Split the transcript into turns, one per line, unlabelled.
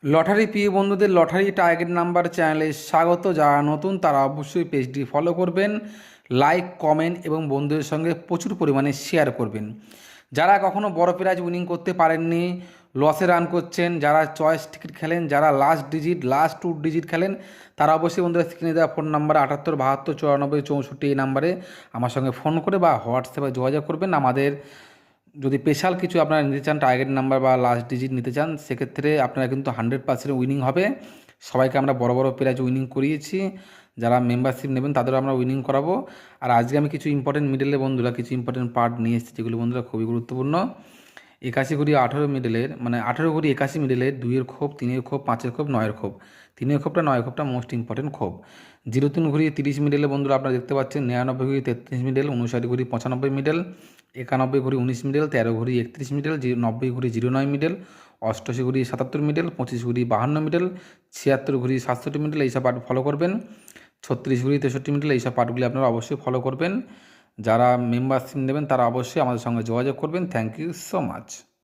Lottery প্রিয় বন্ধুদের lottery target number চ্যানেলে স্বাগত। যারা নতুন তারা অবশ্যই পেজটি ফলো করবেন, লাইক কমেন্ট এবং বন্ধুদের সঙ্গে প্রচুর পরিমাণে শেয়ার করবেন। যারা কখনো বড় প্রাইজ উইনিং করতে পারেননি, লসে রান করছেন, যারা চয়েস টিকিট খেলেন, যারা লাস্ট টু ডিজিট খেলেন, তারা অবশ্যই বন্ধুরা স্ক্রিনে দেওয়া ফোন নাম্বার 78 72 94 64 এই নাম্বারে আমার সঙ্গে ফোন করে বা হোয়াটসঅ্যাপে যোগাযোগ করবেন। আমাদের যদি স্পেশাল কিছু আপনারা নিতে চান, টার্গেট নাম্বার বা লাস্ট ডিজিট নিতে চান, সেক্ষেত্রে আপনারা কিন্তু 100% উইনিং হবে। সবাইকে আমরা বড় বড় প্রাইজ উইনিং করিয়েছি। যারা মেম্বারশিপ নেবেন তাদেরও আমরা উইনিং করাবো। আর আজকে আমি কিছু ইম্পর্টেন্ট মিডলের বন্ধুরা কিছু ইম্পর্টেন্ট পার্ট নিয়ে এসেছি, যেগুলো বন্ধুরা খুবই গুরুত্বপূর্ণ। 81 ঘড়ি 18 মিডলের, মানে 18 ঘড়ি 81 মিডলের 2-এর খোপ, 3-এর খোপ, 5-এর খোপ, 9-এর খোপ। 3-এর খোপটা 9-এর খোপটা মোস্ট ইম্পর্টেন্ট খোপ। 03 ঘড়ি 30 মিডলে বন্ধুরা আপনারা দেখতে পাচ্ছেন, 99 ঘড়ি 33 মিডল, 59 ঘড়ি 95 মিডল, 91 ঘড়ি 19 মিডল, 13 ঘড়ি 31 মিডল, 90 ঘড়ি 09 মিডল, 88 ঘড়ি 77 মিডল, 25 ঘড়ি 52 মিডল, 76 ঘড়ি 67 মিডল, এইসব পার্ট ফলো করবেন। 36 ঘড়ি 63 মিডল, এইসব পার্টগুলি আপনারা অবশ্যই ফলো করবেন। যারা মেম্বারশিপ নেবেন তারা অবশ্যই আমাদের সঙ্গে যোগাযোগ করবেন। Thank you so much.